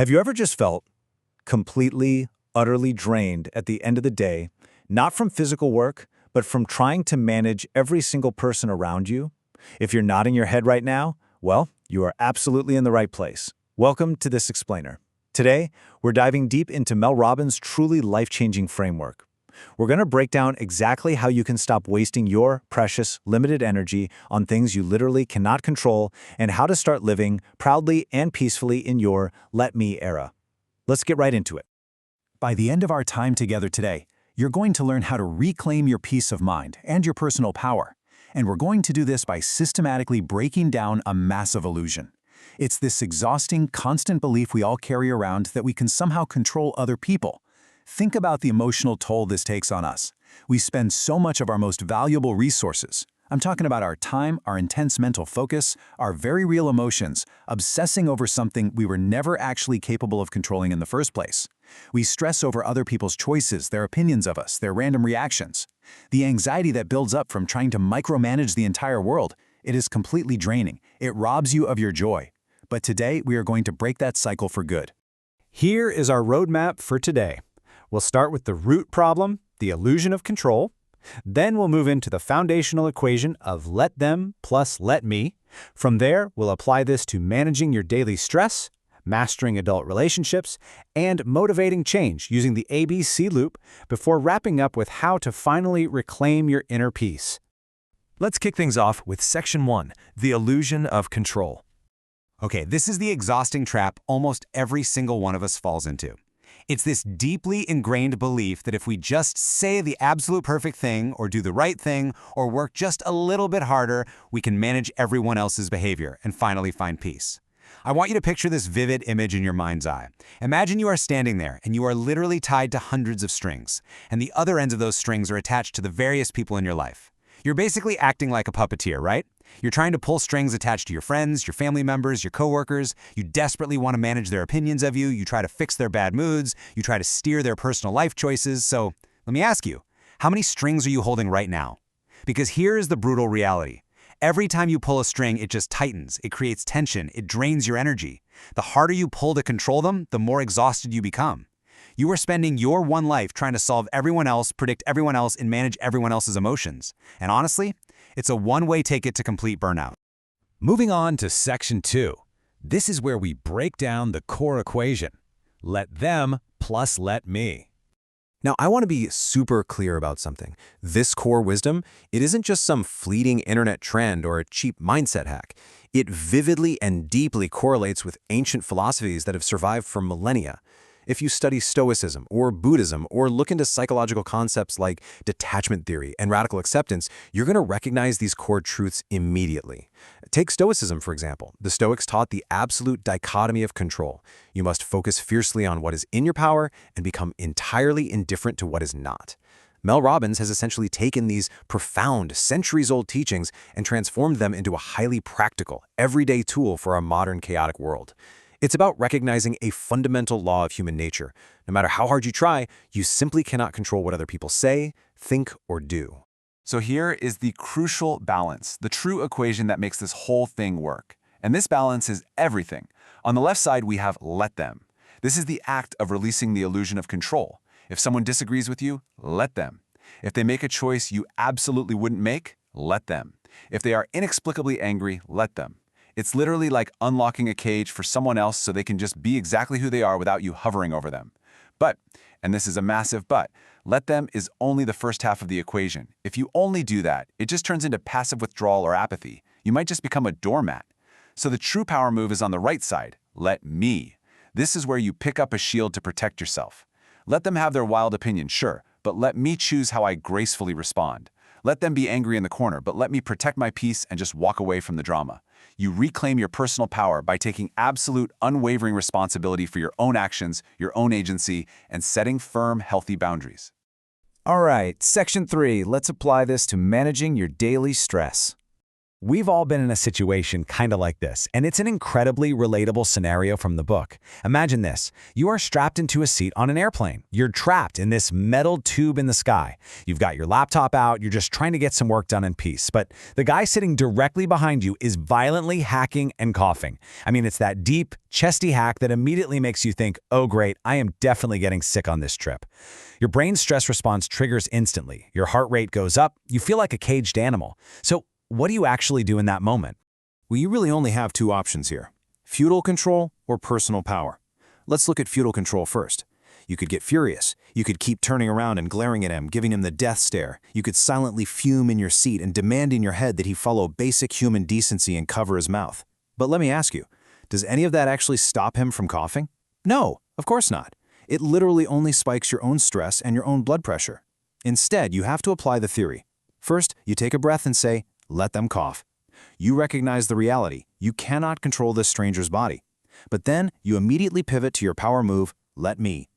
Have you ever just felt completely, utterly drained at the end of the day, not from physical work, but from trying to manage every single person around you? If you're nodding your head right now, well, you are absolutely in the right place. Welcome to This Explainer. Today, we're diving deep into Mel Robbins' truly life-changing framework. We're going to break down exactly how you can stop wasting your precious, limited energy on things you literally cannot control and how to start living proudly and peacefully in your Let Me era. Let's get right into it. By the end of our time together today, you're going to learn how to reclaim your peace of mind and your personal power. And we're going to do this by systematically breaking down a massive illusion. It's this exhausting, constant belief we all carry around that we can somehow control other people. Think about the emotional toll this takes on us. We spend so much of our most valuable resources. I'm talking about our time, our intense mental focus, our very real emotions, obsessing over something we were never actually capable of controlling in the first place. We stress over other people's choices, their opinions of us, their random reactions. The anxiety that builds up from trying to micromanage the entire world, it is completely draining. It robs you of your joy. But today, we are going to break that cycle for good. Here is our roadmap for today. We'll start with the root problem, the illusion of control. Then we'll move into the foundational equation of let them plus let me. From there, we'll apply this to managing your daily stress, mastering adult relationships, and motivating change using the ABC loop before wrapping up with how to finally reclaim your inner peace. Let's kick things off with Section 1, the illusion of control. Okay, this is the exhausting trap almost every single one of us falls into. It's this deeply ingrained belief that if we just say the absolute perfect thing or do the right thing or work just a little bit harder, we can manage everyone else's behavior and finally find peace. I want you to picture this vivid image in your mind's eye. Imagine you are standing there and you are literally tied to hundreds of strings, and the other ends of those strings are attached to the various people in your life. You're basically acting like a puppeteer, right? You're trying to pull strings attached to your friends, your family members, your coworkers. You desperately want to manage their opinions of you. You try to fix their bad moods. You try to steer their personal life choices. So let me ask you, how many strings are you holding right now? Because here is the brutal reality. Every time you pull a string, it just tightens. It creates tension. It drains your energy. The harder you pull to control them, the more exhausted you become. You are spending your one life trying to solve everyone else, predict everyone else, and manage everyone else's emotions. And honestly, it's a one-way ticket to complete burnout. Moving on to Section 2. This is where we break down the core equation. Let them plus let me. Now, I want to be super clear about something. This core wisdom, it isn't just some fleeting internet trend or a cheap mindset hack. It vividly and deeply correlates with ancient philosophies that have survived for millennia. If you study Stoicism or Buddhism or look into psychological concepts like detachment theory and radical acceptance, you're going to recognize these core truths immediately. Take Stoicism, for example. The Stoics taught the absolute dichotomy of control. You must focus fiercely on what is in your power and become entirely indifferent to what is not. Mel Robbins has essentially taken these profound, centuries-old teachings and transformed them into a highly practical, everyday tool for our modern chaotic world. It's about recognizing a fundamental law of human nature. No matter how hard you try, you simply cannot control what other people say, think, or do. So here is the crucial balance, the true equation that makes this whole thing work. And this balance is everything. On the left side, we have let them. This is the act of releasing the illusion of control. If someone disagrees with you, let them. If they make a choice you absolutely wouldn't make, let them. If they are inexplicably angry, let them. It's literally like unlocking a cage for someone else so they can just be exactly who they are without you hovering over them. But, and this is a massive but, let them is only the first half of the equation. If you only do that, it just turns into passive withdrawal or apathy. You might just become a doormat. So the true power move is on the right side, let me. This is where you pick up a shield to protect yourself. Let them have their wild opinion, sure, but let me choose how I gracefully respond. Let them be angry in the corner, but let me protect my peace and just walk away from the drama. You reclaim your personal power by taking absolute, unwavering responsibility for your own actions, your own agency, and setting firm, healthy boundaries. All right, Section 3. Let's apply this to managing your daily stress. We've all been in a situation kind of like this, and it's an incredibly relatable scenario from the book. Imagine this. You are strapped into a seat on an airplane. You're trapped in this metal tube in the sky. You've got your laptop out, you're just trying to get some work done in peace, but the guy sitting directly behind you is violently hacking and coughing. I mean, it's that deep, chesty hack that immediately makes you think, oh great, I am definitely getting sick on this trip. Your brain's stress response triggers instantly. Your heart rate goes up. You feel like a caged animal. So what do you actually do in that moment? Well, you really only have two options here: feudal control or personal power. Let's look at feudal control first. You could get furious. You could keep turning around and glaring at him, giving him the death stare. You could silently fume in your seat and demand in your head that he follow basic human decency and cover his mouth. But let me ask you, does any of that actually stop him from coughing? No, of course not. It literally only spikes your own stress and your own blood pressure. Instead, you have to apply the theory. First, you take a breath and say, let them cough. You recognize the reality. You cannot control this stranger's body. But then you immediately pivot to your power move, let me.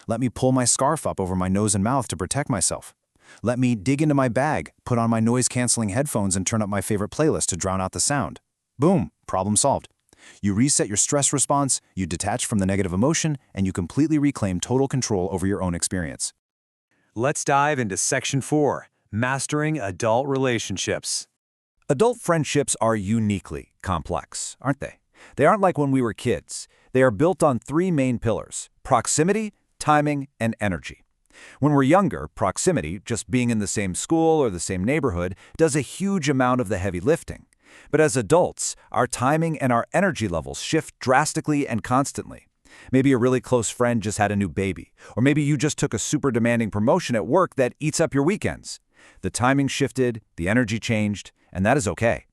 Let me pull my scarf up over my nose and mouth to protect myself. Let me dig into my bag, put on my noise-canceling headphones and turn up my favorite playlist to drown out the sound. Boom, problem solved. You reset your stress response, you detach from the negative emotion, and you completely reclaim total control over your own experience. Let's dive into Section 4, Mastering Adult Relationships. Adult friendships are uniquely complex, aren't they? They aren't like when we were kids. They are built on three main pillars: proximity, timing, and energy. When we're younger, proximity, just being in the same school or the same neighborhood, does a huge amount of the heavy lifting. But as adults, our timing and our energy levels shift drastically and constantly. Maybe a really close friend just had a new baby, or maybe you just took a super demanding promotion at work that eats up your weekends. The timing shifted, the energy changed, and that is okay.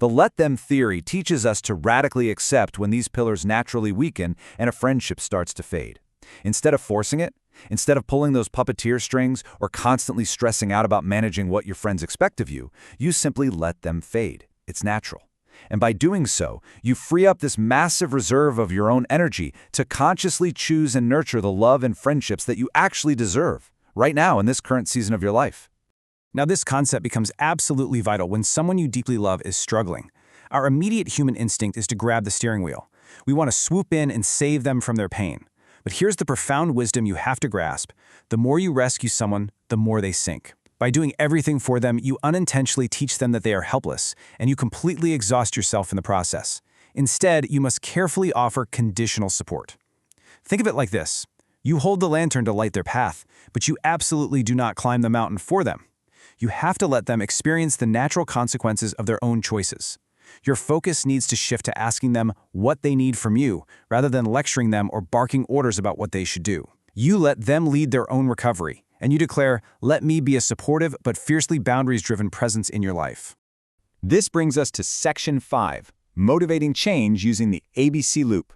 The let them theory teaches us to radically accept when these pillars naturally weaken and a friendship starts to fade. Instead of forcing it, instead of pulling those puppeteer strings or constantly stressing out about managing what your friends expect of you, you simply let them fade. It's natural. And by doing so, you free up this massive reserve of your own energy to consciously choose and nurture the love and friendships that you actually deserve, right now in this current season of your life. Now, this concept becomes absolutely vital when someone you deeply love is struggling. Our immediate human instinct is to grab the steering wheel. We want to swoop in and save them from their pain. But here's the profound wisdom you have to grasp. The more you rescue someone, the more they sink. By doing everything for them, you unintentionally teach them that they are helpless, and you completely exhaust yourself in the process. Instead, you must carefully offer conditional support. Think of it like this. You hold the lantern to light their path, but you absolutely do not climb the mountain for them. You have to let them experience the natural consequences of their own choices. Your focus needs to shift to asking them what they need from you, rather than lecturing them or barking orders about what they should do. You let them lead their own recovery, and you declare, let me be a supportive but fiercely boundaries-driven presence in your life. This brings us to Section 5, Motivating Change Using the ABC Loop.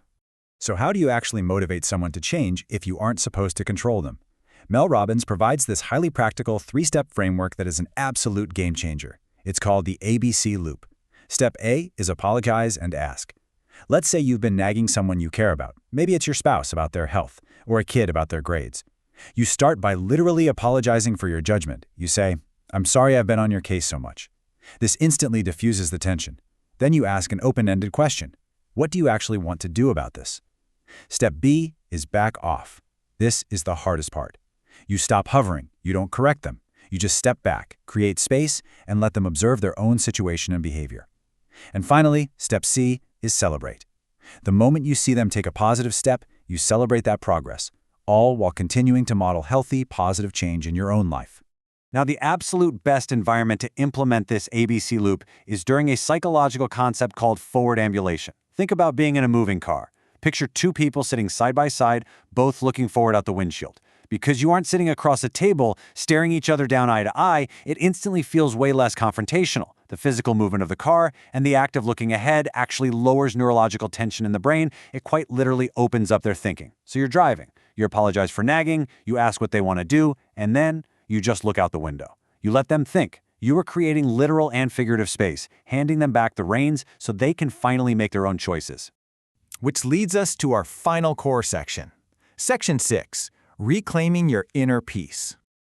So how do you actually motivate someone to change if you aren't supposed to control them? Mel Robbins provides this highly practical three-step framework that is an absolute game changer. It's called the ABC Loop. Step A is apologize and ask. Let's say you've been nagging someone you care about. Maybe it's your spouse about their health, or a kid about their grades. You start by literally apologizing for your judgment. You say, I'm sorry I've been on your case so much. This instantly diffuses the tension. Then you ask an open-ended question. What do you actually want to do about this? Step B is back off. This is the hardest part. You stop hovering. You don't correct them. You just step back, create space, and let them observe their own situation and behavior. And finally, step C is celebrate. The moment you see them take a positive step, you celebrate that progress, all while continuing to model healthy, positive change in your own life. Now, the absolute best environment to implement this ABC loop is during a psychological concept called forward ambulation. Think about being in a moving car. Picture two people sitting side by side, both looking forward out the windshield. Because you aren't sitting across a table, staring each other down eye to eye, it instantly feels way less confrontational. The physical movement of the car and the act of looking ahead actually lowers neurological tension in the brain. It quite literally opens up their thinking. So you're driving. You apologize for nagging, you ask what they want to do, and then you just look out the window. You let them think. You are creating literal and figurative space, handing them back the reins so they can finally make their own choices. Which leads us to our final core section. Section 6. Reclaiming your inner peace.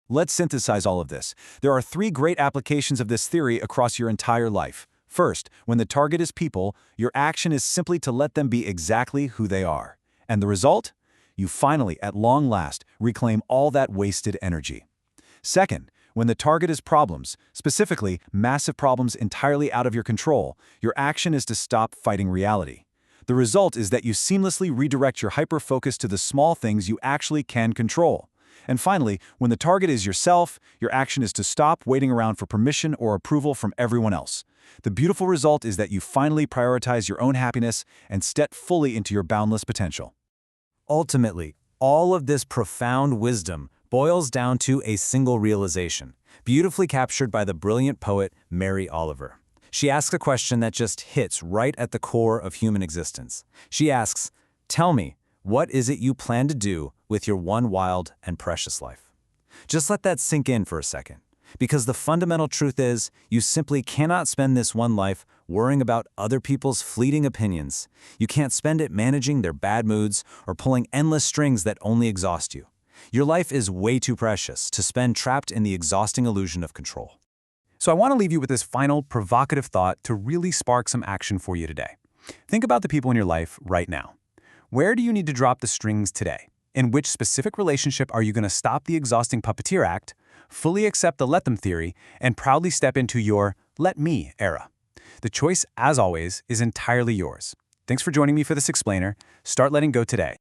Let's synthesize all of this. There are three great applications of this theory across your entire life. First, when the target is people, your action is simply to let them be exactly who they are. And the result? You finally, at long last, reclaim all that wasted energy. Second, when the target is problems, specifically massive problems entirely out of your control, your action is to stop fighting reality. The result is that you seamlessly redirect your hyper-focus to the small things you actually can control. And finally, when the target is yourself, your action is to stop waiting around for permission or approval from everyone else. The beautiful result is that you finally prioritize your own happiness and step fully into your boundless potential. Ultimately, all of this profound wisdom boils down to a single realization, beautifully captured by the brilliant poet Mary Oliver. She asks a question that just hits right at the core of human existence. She asks, "Tell me, what is it you plan to do with your one wild and precious life?" Just let that sink in for a second, because the fundamental truth is you simply cannot spend this one life worrying about other people's fleeting opinions. You can't spend it managing their bad moods or pulling endless strings that only exhaust you. Your life is way too precious to spend trapped in the exhausting illusion of control. So I want to leave you with this final provocative thought to really spark some action for you today. Think about the people in your life right now. Where do you need to drop the strings today? In which specific relationship are you going to stop the exhausting puppeteer act, fully accept the let them theory, and proudly step into your let me era? The choice, as always, is entirely yours. Thanks for joining me for this explainer. Start letting go today.